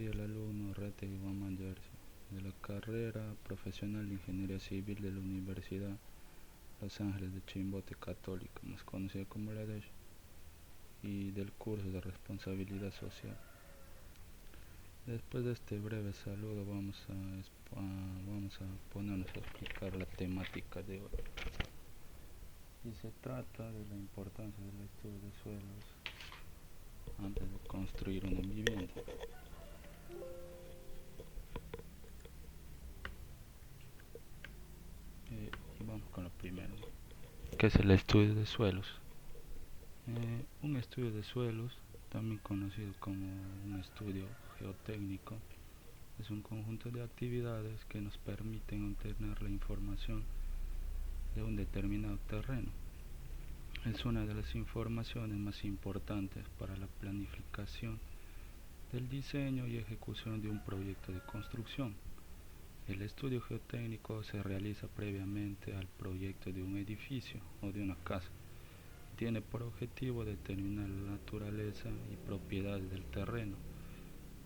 Soy el alumno Retegui Guamán Jersey, de la carrera profesional de Ingeniería Civil de la Universidad Los Ángeles de Chimbote Católica, más conocida como la DESH, y del curso de Responsabilidad Social. Después de este breve saludo vamos a ponernos a explicar la temática de hoy. Y se trata de la importancia del estudio de suelos antes de construir una vivienda. Y vamos con lo primero. ¿Qué es el estudio de suelos? Un estudio de suelos, también conocido como un estudio geotécnico, es un conjunto de actividades que nos permiten obtener la información de un determinado terreno. Es una de las informaciones más importantes para la planificación del diseño y ejecución de un proyecto de construcción. El estudio geotécnico se realiza previamente al proyecto de un edificio o de una casa. Tiene por objetivo determinar la naturaleza y propiedades del terreno,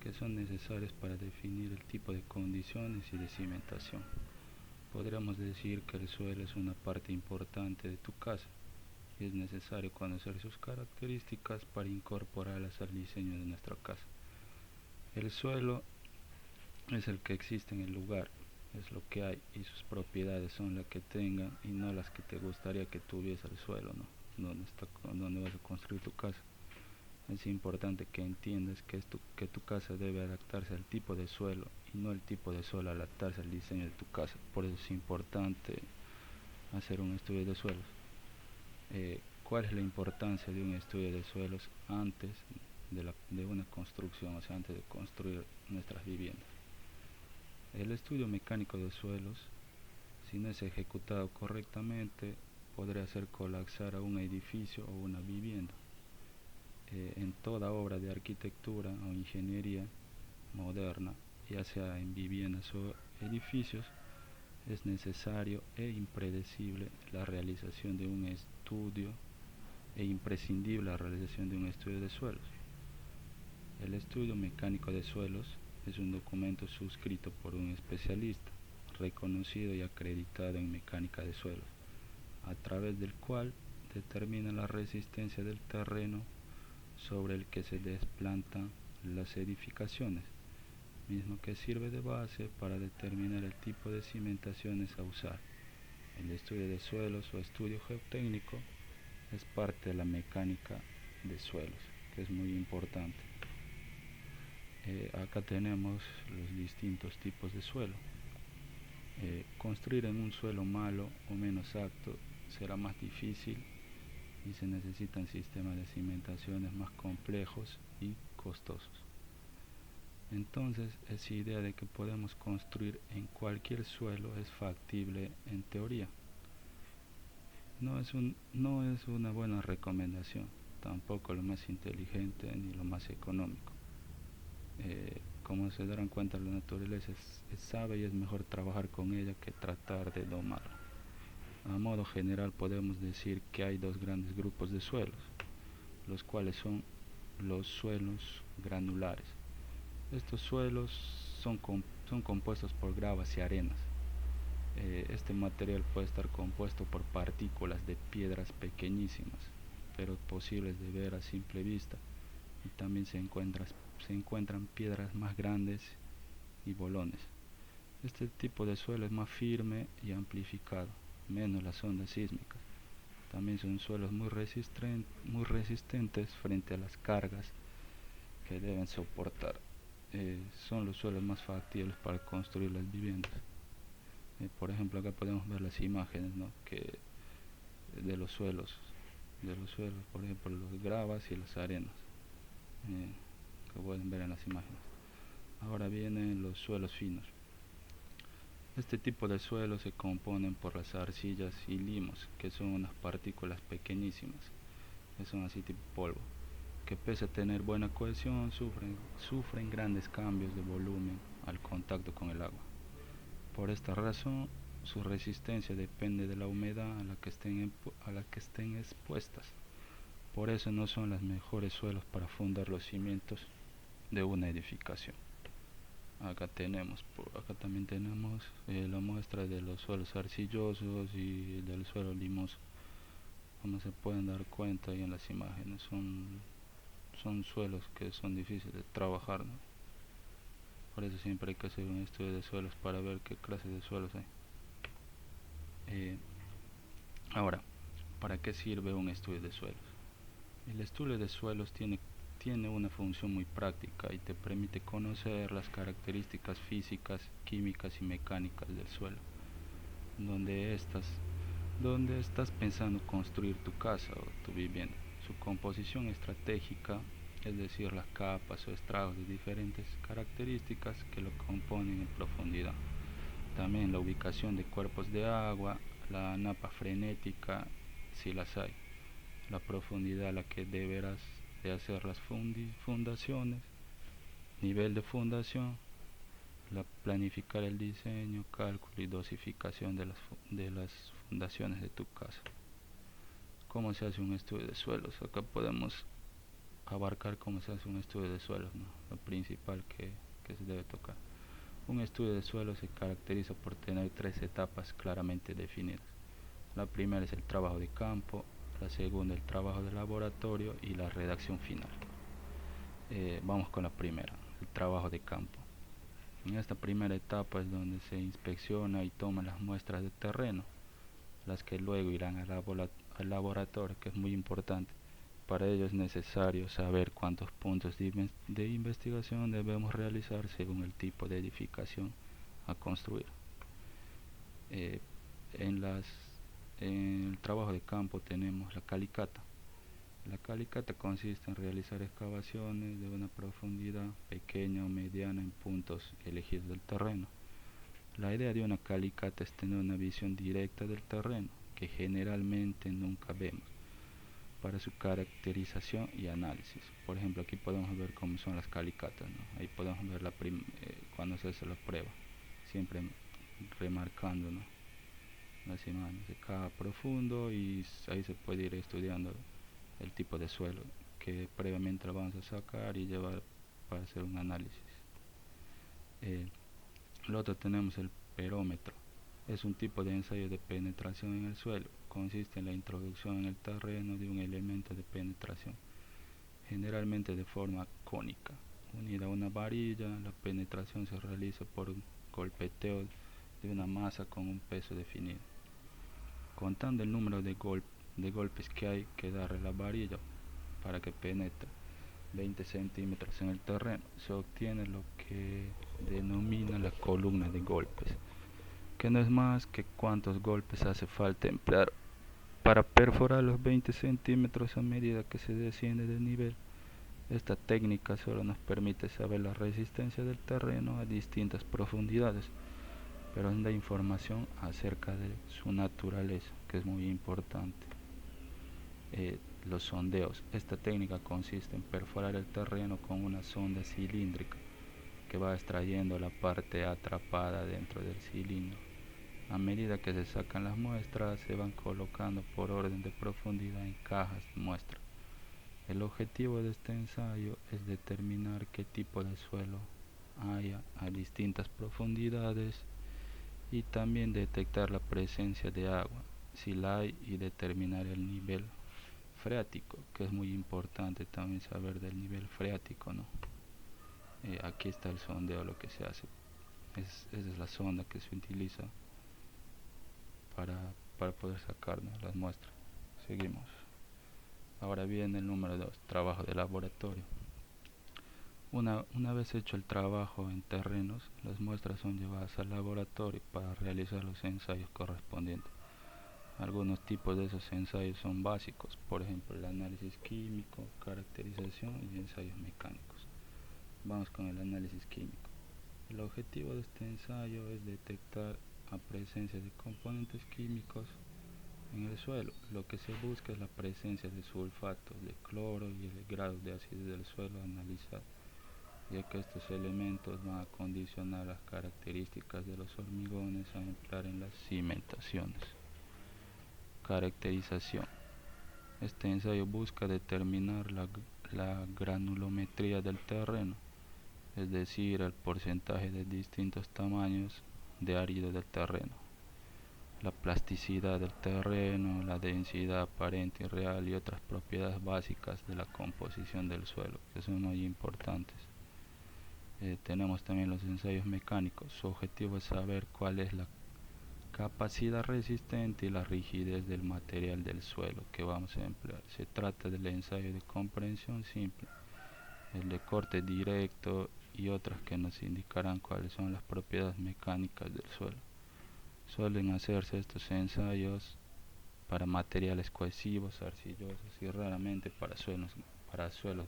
que son necesarias para definir el tipo de condiciones y de cimentación. Podríamos decir que el suelo es una parte importante de tu casa y es necesario conocer sus características para incorporarlas al diseño de nuestra casa. El suelo es el que existe en el lugar, es lo que hay, y sus propiedades son las que tengan y no las que te gustaría que tuviese el suelo, ¿no? Donde vas a construir tu casa. Es importante que entiendas que tu casa debe adaptarse al tipo de suelo y no el tipo de suelo adaptarse al diseño de tu casa. Por eso es importante hacer un estudio de suelos. ¿Cuál es la importancia de un estudio de suelos antes de una construcción, o sea, antes de construir nuestras viviendas? El estudio mecánico de suelos, si no es ejecutado correctamente, podría hacer colapsar a un edificio o una vivienda. En toda obra de arquitectura o ingeniería moderna, ya sea en viviendas o edificios, es necesario e impredecible la realización de un estudio e imprescindible la realización de un estudio de suelos. El estudio mecánico de suelos es un documento suscrito por un especialista reconocido y acreditado en mecánica de suelos, a través del cual determina la resistencia del terreno sobre el que se desplantan las edificaciones, mismo que sirve de base para determinar el tipo de cimentaciones a usar. El estudio de suelos o estudio geotécnico es parte de la mecánica de suelos, que es muy importante. Acá tenemos los distintos tipos de suelo. Construir en un suelo malo o menos apto será más difícil y se necesitan sistemas de cimentaciones más complejos y costosos. Entonces, esa idea de que podemos construir en cualquier suelo es factible en teoría. No es una buena recomendación, tampoco lo más inteligente ni lo más económico. Como se darán cuenta, la naturaleza es sabia y es mejor trabajar con ella que tratar de domarla. A modo general podemos decir que hay dos grandes grupos de suelos, los cuales son los suelos granulares. Estos suelos son compuestos por gravas y arenas. Este material puede estar compuesto por partículas de piedras pequeñísimas, pero posibles de ver a simple vista, y también se encuentran piedras más grandes y bolones. Este tipo de suelo es más firme y amplificado, menos las ondas sísmicas. También son suelos muy resistentes frente a las cargas que deben soportar. Son los suelos más factibles para construir las viviendas. Por ejemplo, acá podemos ver las imágenes, ¿no? De los suelos, por ejemplo, los gravas y las arenas, que pueden ver en las imágenes. Ahora vienen los suelos finos. Este tipo de suelos se componen por las arcillas y limos, que son unas partículas pequeñísimas, que son así tipo polvo, que pese a tener buena cohesión, sufren grandes cambios de volumen al contacto con el agua. Por esta razón, su resistencia depende de la humedad a la que estén expuestas. Por eso no son los mejores suelos para fundar los cimientos de una edificación. Acá también tenemos la muestra de los suelos arcillosos y del suelo limoso. Como se pueden dar cuenta ahí en las imágenes, son suelos que son difíciles de trabajar, ¿no? Por eso siempre hay que hacer un estudio de suelos para ver qué clase de suelos hay. Ahora, ¿para qué sirve un estudio de suelos? El estudio de suelos tiene una función muy práctica y te permite conocer las características físicas, químicas y mecánicas del suelo, donde estás pensando construir tu casa o tu vivienda. Su composición estratégica, es decir, las capas o estratos de diferentes características que lo componen en profundidad. También la ubicación de cuerpos de agua, la napa frenética, si las hay, la profundidad a la que deberás de hacer las fundaciones, nivel de fundación, planificar el diseño, cálculo y dosificación de las fundaciones de tu casa. ¿Cómo se hace un estudio de suelos? Acá podemos abarcar cómo se hace un estudio de suelos, ¿no? Lo principal que se debe tocar. Un estudio de suelos se caracteriza por tener tres etapas claramente definidas. La primera es el trabajo de campo, la segunda el trabajo de laboratorio y la redacción final. Vamos con la primera, el trabajo de campo. En esta primera etapa es donde se inspecciona y toma las muestras de terreno, las que luego irán al laboratorio, que es muy importante. Para ello es necesario saber cuántos puntos de investigación debemos realizar según el tipo de edificación a construir. Eh, en, en el trabajo de campo tenemos la calicata. La calicata consiste en realizar excavaciones de una profundidad pequeña o mediana en puntos elegidos del terreno. La idea de una calicata es tener una visión directa del terreno, que generalmente nunca vemos, para su caracterización y análisis. Por ejemplo, aquí podemos ver cómo son las calicatas, ¿no? Ahí podemos ver cuando se hace la prueba, siempre remarcando, ¿no?, las imágenes de cada profundo, y ahí se puede ir estudiando el tipo de suelo que previamente lo vamos a sacar y llevar para hacer un análisis. Luego tenemos el perómetro. Es un tipo de ensayo de penetración en el suelo. Consiste en la introducción en el terreno de un elemento de penetración, generalmente de forma cónica, unida a una varilla. La penetración se realiza por un golpeteo de una masa con un peso definido. Contando el número de golpes que hay que darle a la varilla para que penetre 20 centímetros en el terreno, se obtiene lo que denomina la columna de golpes, que no es más que cuántos golpes hace falta emplear para perforar los 20 centímetros a medida que se desciende de nivel. Esta técnica solo nos permite saber la resistencia del terreno a distintas profundidades, pero no da información acerca de su naturaleza, que es muy importante. Los sondeos. Esta técnica consiste en perforar el terreno con una sonda cilíndrica que va extrayendo la parte atrapada dentro del cilindro. A medida que se sacan las muestras, se van colocando por orden de profundidad en cajas de muestra. El objetivo de este ensayo es determinar qué tipo de suelo haya a distintas profundidades y también detectar la presencia de agua, si la hay, y determinar el nivel freático, que es muy importante también saber del nivel freático, ¿no? Aquí está el sondeo, lo que se hace. Esa es la sonda que se utiliza para poder sacarnos las muestras. Seguimos. Ahora viene el número 2, trabajo de laboratorio. Una vez hecho el trabajo en terrenos, las muestras son llevadas al laboratorio para realizar los ensayos correspondientes. Algunos tipos de esos ensayos son básicos, por ejemplo el análisis químico, caracterización y ensayos mecánicos. Vamos con el análisis químico. El objetivo de este ensayo es detectar la presencia de componentes químicos en el suelo. Lo que se busca es la presencia de sulfato, de cloro y el grado de acidez del suelo analizado, ya que estos elementos van a condicionar las características de los hormigones a emplear en las cimentaciones. Caracterización. Este ensayo busca determinar la granulometría del terreno, es decir, el porcentaje de distintos tamaños de árido del terreno, la plasticidad del terreno, la densidad aparente y real y otras propiedades básicas de la composición del suelo, que son muy importantes. Tenemos también los ensayos mecánicos. Su objetivo es saber cuál es la capacidad resistente y la rigidez del material del suelo que vamos a emplear. Se trata del ensayo de comprensión simple, el de corte directo y otras que nos indicarán cuáles son las propiedades mecánicas del suelo. Suelen hacerse estos ensayos para materiales cohesivos, arcillosos y raramente para suelos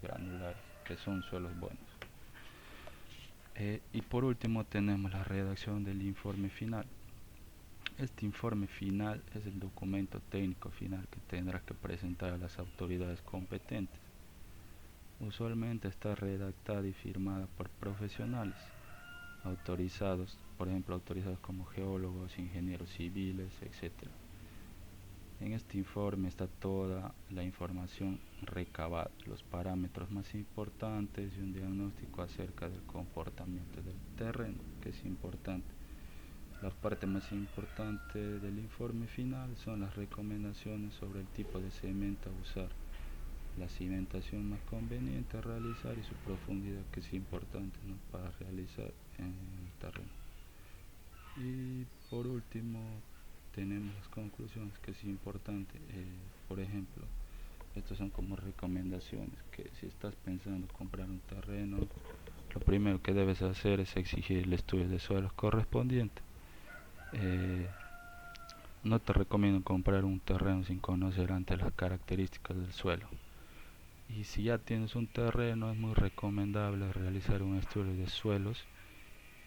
granulares, que son suelos buenos. Y por último tenemos la redacción del informe final. Este informe final es el documento técnico final que tendrás que presentar a las autoridades competentes. Usualmente está redactada y firmada por profesionales autorizados, por ejemplo, autorizados como geólogos, ingenieros civiles, etc. En este informe está toda la información recabada, los parámetros más importantes y un diagnóstico acerca del comportamiento del terreno, que es importante. La parte más importante del informe final son las recomendaciones sobre el tipo de cemento a usar, la cimentación más conveniente a realizar y su profundidad, que es importante, ¿no?, para realizar en el terreno. Y por último tenemos las conclusiones, que es importante. Por ejemplo, estos son como recomendaciones, que si estás pensando comprar un terreno, lo primero que debes hacer es exigir el estudio de suelos correspondiente. No te recomiendo comprar un terreno sin conocer antes las características del suelo. Y si ya tienes un terreno, es muy recomendable realizar un estudio de suelos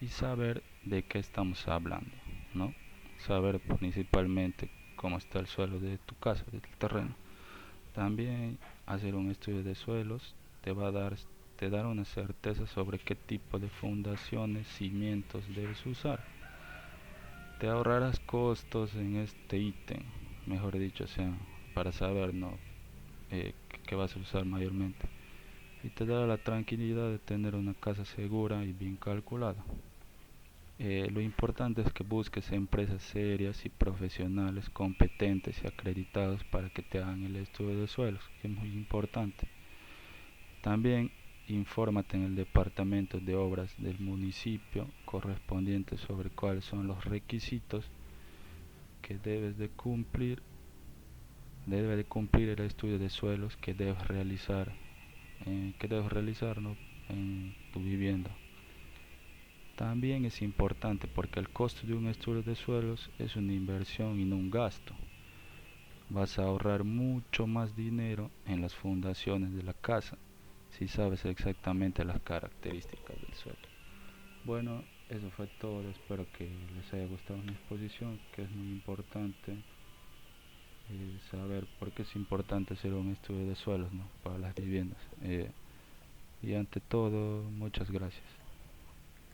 y saber de qué estamos hablando, ¿no? Saber principalmente cómo está el suelo de tu casa, del terreno. También hacer un estudio de suelos te dará una certeza sobre qué tipo de fundaciones, cimientos debes usar. Te ahorrarás costos en este ítem, mejor dicho, o sea, para saber, ¿no?, qué vas a usar mayormente. Y te dará la tranquilidad de tener una casa segura y bien calculada. Lo importante es que busques empresas serias y profesionales competentes y acreditados para que te hagan el estudio de suelos, que es muy importante. También infórmate en el departamento de obras del municipio correspondiente sobre cuáles son los requisitos que debe de cumplir el estudio de suelos que debes realizar, ¿no?, en tu vivienda. También es importante porque el costo de un estudio de suelos es una inversión y no un gasto. Vas a ahorrar mucho más dinero en las fundaciones de la casa si sabes exactamente las características del suelo. Bueno, eso fue todo. Espero que les haya gustado mi exposición, que es muy importante saber por qué es importante hacer un estudio de suelos, ¿no?, para las viviendas. Y ante todo, muchas gracias.